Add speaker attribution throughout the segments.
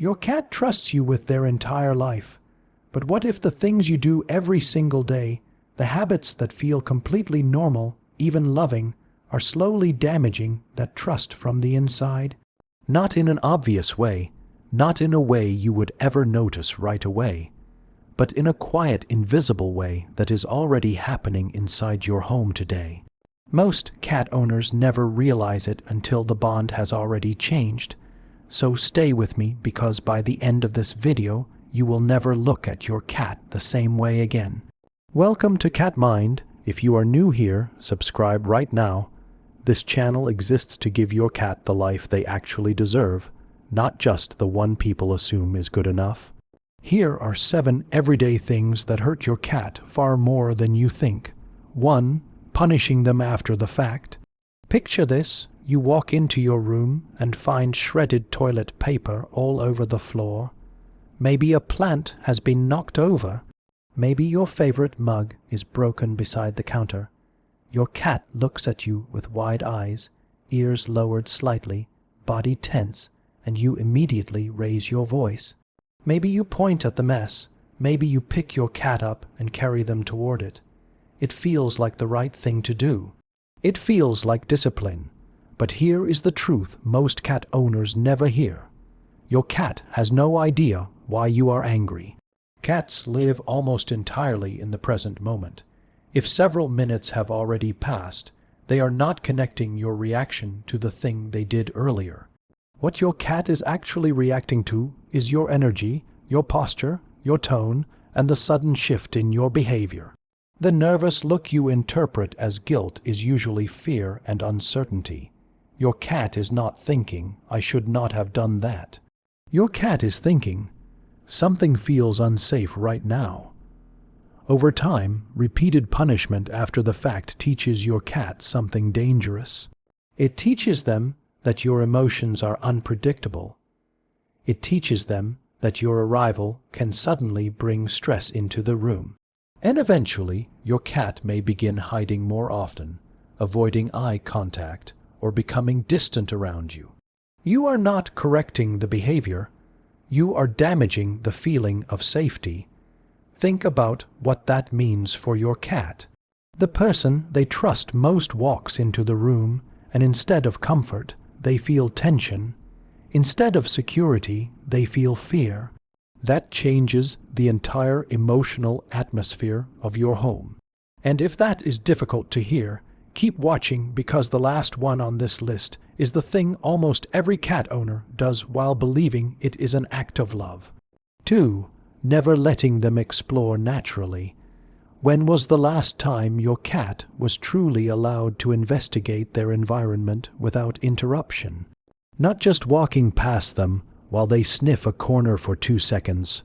Speaker 1: Your cat trusts you with their entire life. But what if the things you do every single day, the habits that feel completely normal, even loving, are slowly damaging that trust from the inside? Not in an obvious way, not in a way you would ever notice right away, but in a quiet, invisible way that is already happening inside your home today. Most cat owners never realize it until the bond has already changed. So stay with me, because by the end of this video, you will never look at your cat the same way again. Welcome to Cat Mind. If you are new here, subscribe right now. This channel exists to give your cat the life they actually deserve, not just the one people assume is good enough. Here are 7 everyday things that hurt your cat far more than you think. 1. Punishing them after the fact. Picture this: you walk into your room and find shredded toilet paper all over the floor. Maybe a plant has been knocked over. Maybe your favorite mug is broken beside the counter. Your cat looks at you with wide eyes, ears lowered slightly, body tense, and you immediately raise your voice. Maybe you point at the mess. Maybe you pick your cat up and carry them toward it. It feels like the right thing to do. It feels like discipline. But here is the truth most cat owners never hear. Your cat has no idea why you are angry. Cats live almost entirely in the present moment. If several minutes have already passed, they are not connecting your reaction to the thing they did earlier. What your cat is actually reacting to is your energy, your posture, your tone, and the sudden shift in your behavior. The nervous look you interpret as guilt is usually fear and uncertainty. Your cat is not thinking, "I should not have done that." Your cat is thinking, "Something feels unsafe right now." Over time, repeated punishment after the fact teaches your cat something dangerous. It teaches them that your emotions are unpredictable. It teaches them that your arrival can suddenly bring stress into the room. And eventually, your cat may begin hiding more often, avoiding eye contact, or becoming distant around you. You are not correcting the behavior. You are damaging the feeling of safety. Think about what that means for your cat. The person they trust most walks into the room, and instead of comfort, they feel tension. Instead of security, they feel fear. That changes the entire emotional atmosphere of your home. And if that is difficult to hear, keep watching, because the last one on this list is the thing almost every cat owner does while believing it is an act of love. 2. Never letting them explore naturally. When was the last time your cat was truly allowed to investigate their environment without interruption? Not just walking past them while they sniff a corner for 2 seconds.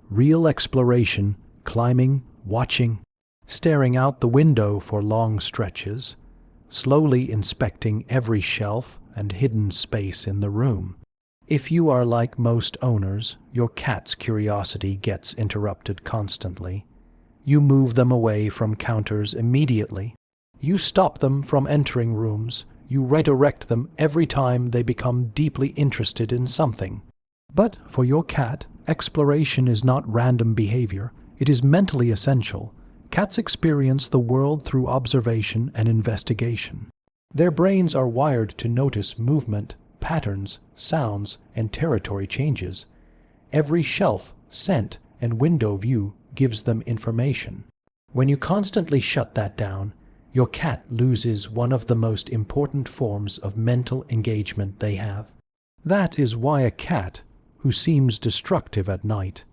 Speaker 1: Real exploration, climbing, watching, staring out the window for long stretches, slowly inspecting every shelf and hidden space in the room. If you are like most owners, your cat's curiosity gets interrupted constantly. You move them away from counters immediately. You stop them from entering rooms. You redirect them every time they become deeply interested in something. But for your cat, exploration is not random behavior. It is mentally essential. Cats experience the world through observation and investigation. Their brains are wired to notice movement, patterns, sounds, and territory changes. Every shelf, scent, and window view gives them information. When you constantly shut that down, your cat loses one of the most important forms of mental engagement they have. That is why a cat, who seems destructive at night,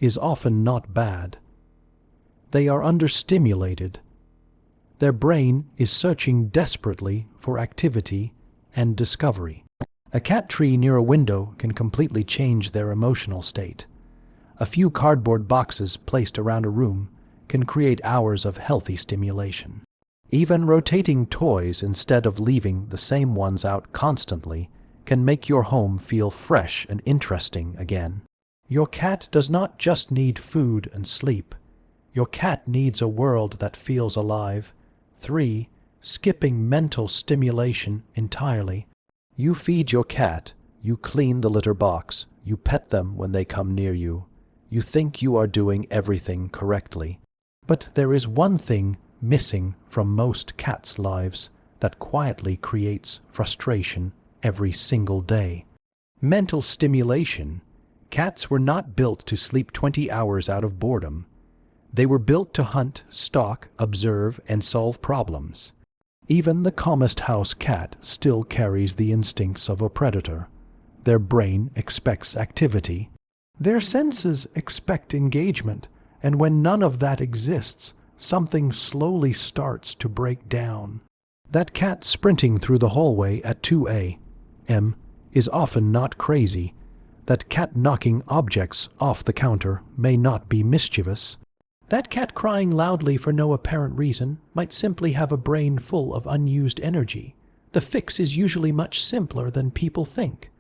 Speaker 1: is often not bad. They are understimulated. Their brain is searching desperately for activity and discovery. A cat tree near a window can completely change their emotional state. A few cardboard boxes placed around a room can create hours of healthy stimulation. Even rotating toys instead of leaving the same ones out constantly can make your home feel fresh and interesting again. Your cat does not just need food and sleep. Your cat needs a world that feels alive. 3. Skipping mental stimulation entirely. You feed your cat, you clean the litter box, You pet them when they come near you. You think you are doing everything correctly. But there is one thing missing from most cats' lives that quietly creates frustration every single day. Mental stimulation. Cats were not built to sleep 20 hours out of boredom. They were built to hunt, stalk, observe, and solve problems. Even the calmest house cat still carries the instincts of a predator. Their brain expects activity. Their senses expect engagement, and when none of that exists, something slowly starts to break down. That cat sprinting through the hallway at 2 a.m. is often not crazy. That cat knocking objects off the counter may not be mischievous. That cat crying loudly for no apparent reason might simply have a brain full of unused energy. The fix is usually much simpler than people think.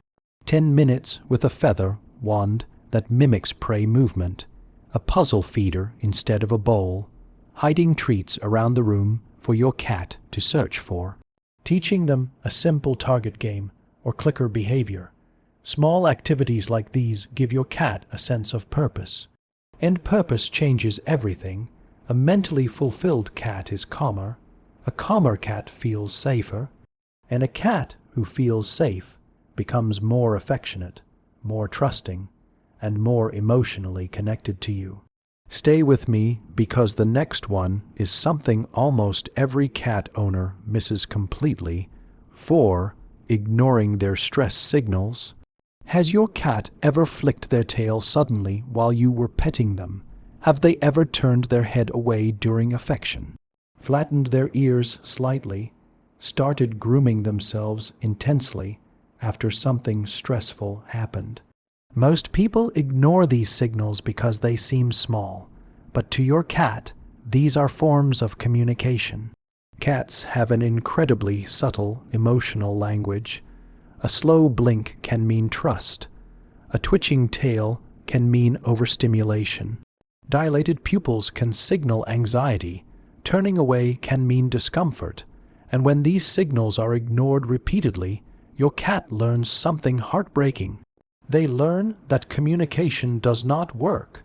Speaker 1: 10 minutes with a feather wand that mimics prey movement, a puzzle feeder instead of a bowl, hiding treats around the room for your cat to search for, teaching them a simple target game or clicker behavior. Small activities like these give your cat a sense of purpose. And purpose changes everything. A mentally fulfilled cat is calmer. A calmer cat feels safer. And a cat who feels safe becomes more affectionate, more trusting, and more emotionally connected to you. Stay with me because the next one is something almost every cat owner misses completely. 4. Ignoring their stress signals. Has your cat ever flicked their tail suddenly while you were petting them? Have they ever turned their head away during affection, flattened their ears slightly, started grooming themselves intensely after something stressful happened? Most people ignore these signals because they seem small, but to your cat, these are forms of communication. Cats have an incredibly subtle emotional language. A slow blink can mean trust. A twitching tail can mean overstimulation. Dilated pupils can signal anxiety. Turning away can mean discomfort. And when these signals are ignored repeatedly, your cat learns something heartbreaking. They learn that communication does not work.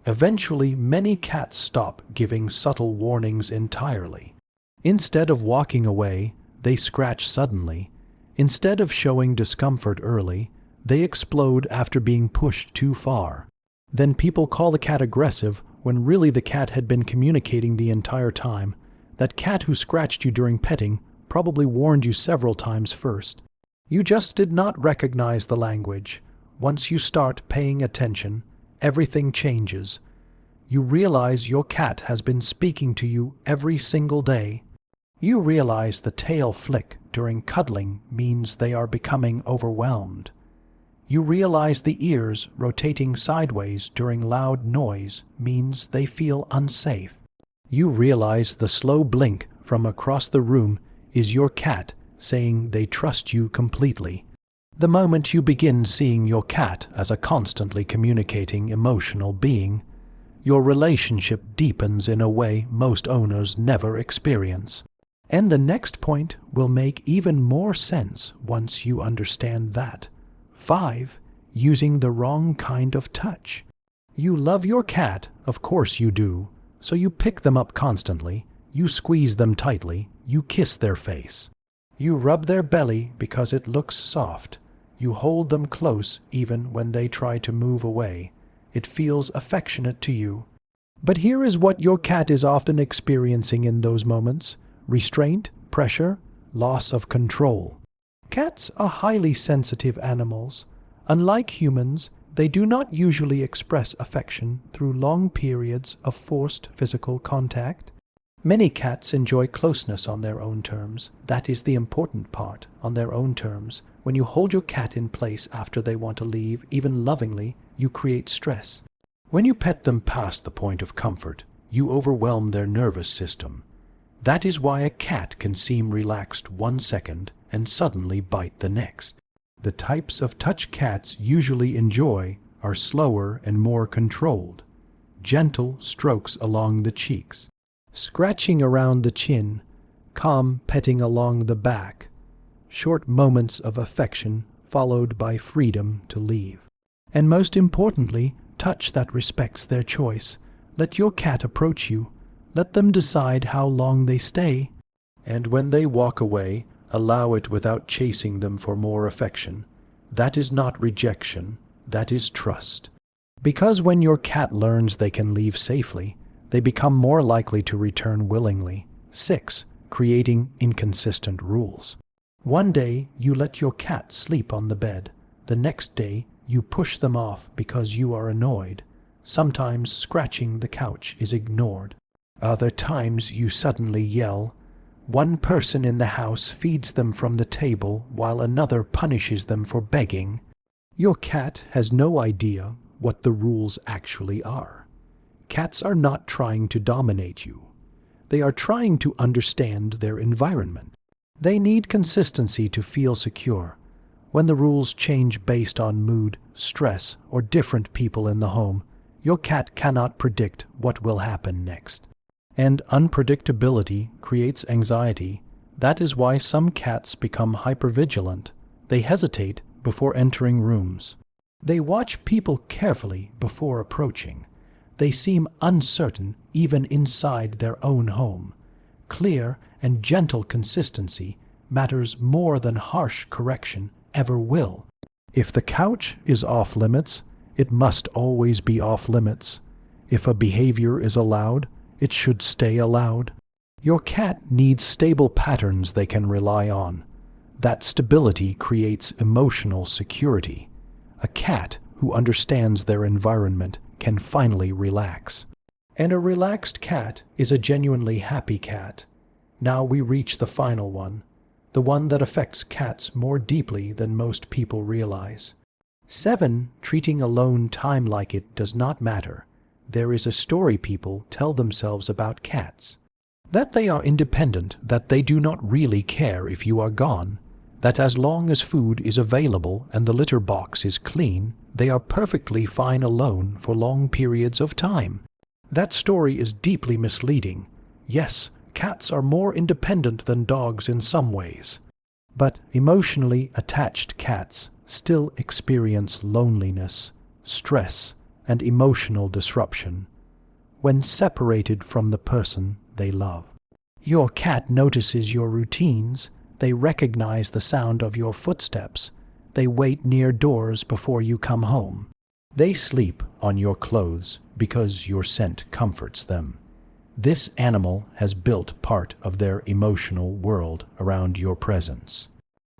Speaker 1: Eventually, many cats stop giving subtle warnings entirely. Instead of walking away, they scratch suddenly. Instead of showing discomfort early, they explode after being pushed too far. Then people call the cat aggressive when really the cat had been communicating the entire time. That cat who scratched you during petting probably warned you several times first. You just did not recognize the language. Once you start paying attention, everything changes. You realize your cat has been speaking to you every single day. You realize the tail flick during cuddling means they are becoming overwhelmed. You realize the ears rotating sideways during loud noise means they feel unsafe. You realize the slow blink from across the room is your cat saying they trust you completely. The moment you begin seeing your cat as a constantly communicating emotional being, your relationship deepens in a way most owners never experience. And the next point will make even more sense once you understand that. 5. Using the wrong kind of touch. You love your cat, of course you do, so you pick them up constantly, you squeeze them tightly, you kiss their face. You rub their belly because it looks soft. You hold them close even when they try to move away. It feels affectionate to you. But here is what your cat is often experiencing in those moments: restraint, pressure, loss of control. Cats are highly sensitive animals. Unlike humans, they do not usually express affection through long periods of forced physical contact. Many cats enjoy closeness on their own terms. That is the important part, on their own terms. When you hold your cat in place after they want to leave, even lovingly, you create stress. When you pet them past the point of comfort, you overwhelm their nervous system. That is why a cat can seem relaxed 1 second and suddenly bite the next. The types of touch cats usually enjoy are slower and more controlled. Gentle strokes along the cheeks, scratching around the chin, calm petting along the back, short moments of affection followed by freedom to leave. And most importantly, touch that respects their choice. Let your cat approach you. Let them decide how long they stay. And when they walk away, allow it without chasing them for more affection. That is not rejection, that is trust. Because when your cat learns they can leave safely, they become more likely to return willingly. 6. Creating inconsistent rules. One day you let your cat sleep on the bed. The next day you push them off because you are annoyed. Sometimes scratching the couch is ignored. Other times you suddenly yell. One person in the house feeds them from the table while another punishes them for begging. Your cat has no idea what the rules actually are. Cats are not trying to dominate you. They are trying to understand their environment. They need consistency to feel secure. When the rules change based on mood, stress, or different people in the home, your cat cannot predict what will happen next. And unpredictability creates anxiety. That is why some cats become hypervigilant. They hesitate before entering rooms. They watch people carefully before approaching. They seem uncertain even inside their own home. Clear and gentle consistency matters more than harsh correction ever will. If the couch is off limits, it must always be off limits. If a behavior is allowed, it should stay allowed. Your cat needs stable patterns they can rely on. That stability creates emotional security. A cat who understands their environment can finally relax. And a relaxed cat is a genuinely happy cat. Now we reach the final one, the one that affects cats more deeply than most people realize. 7. Treating alone time like it does not matter. There is a story people tell themselves about cats. That they are independent, that they do not really care if you are gone, that as long as food is available and the litter box is clean, they are perfectly fine alone for long periods of time. That story is deeply misleading. Yes, cats are more independent than dogs in some ways. But emotionally attached cats still experience loneliness, stress, and emotional disruption when separated from the person they love. Your cat notices your routines. They recognize the sound of your footsteps. They wait near doors before you come home. They sleep on your clothes because your scent comforts them. This animal has built part of their emotional world around your presence.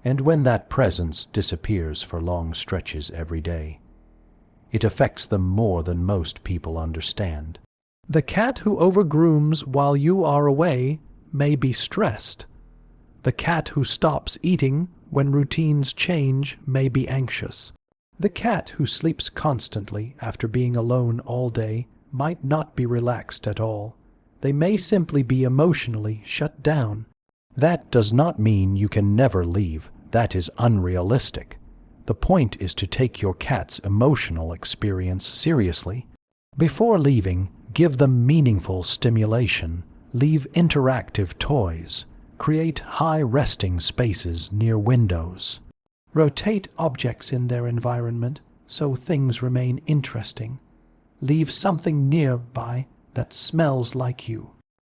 Speaker 1: And when that presence disappears for long stretches every day, it affects them more than most people understand. The cat who overgrooms while you are away may be stressed. The cat who stops eating when routines change may be anxious. The cat who sleeps constantly after being alone all day might not be relaxed at all. They may simply be emotionally shut down. That does not mean you can never leave. That is unrealistic. The point is to take your cat's emotional experience seriously. Before leaving, give them meaningful stimulation. Leave interactive toys. Create high resting spaces near windows. Rotate objects in their environment so things remain interesting. Leave something nearby that smells like you.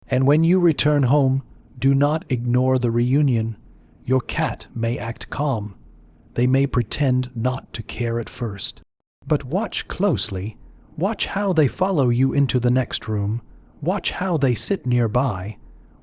Speaker 1: And when you return home, do not ignore the reunion. Your cat may act calm. They may pretend not to care at first. But watch closely. Watch how they follow you into the next room. Watch how they sit nearby.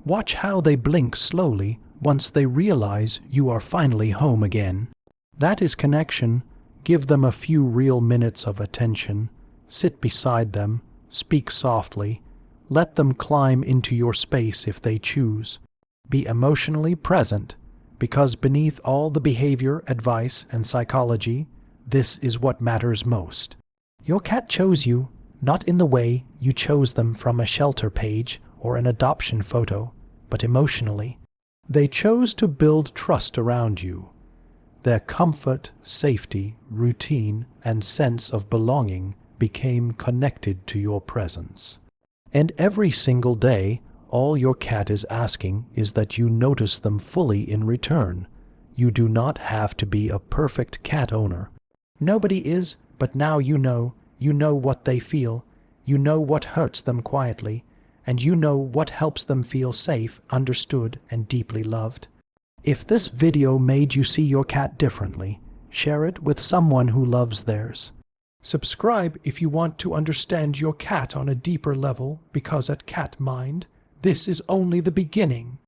Speaker 1: Watch how they blink slowly once they realize you are finally home again. That is connection. Give them a few real minutes of attention. Sit beside them. Speak softly. Let them climb into your space if they choose. Be emotionally present, because beneath all the behavior, advice, and psychology, this is what matters most. Your cat chose you, not in the way you chose them from a shelter page or an adoption photo, but emotionally. They chose to build trust around you. Their comfort, safety, routine, and sense of belonging became connected to your presence. And every single day, all your cat is asking is that you notice them fully in return. You do not have to be a perfect cat owner. Nobody is, But now you know what they feel, you know what hurts them quietly, and you know what helps them feel safe, understood, and deeply loved. If this video made you see your cat differently, share it with someone who loves theirs. Subscribe if you want to understand your cat on a deeper level, because at Cat Mind, this is only the beginning.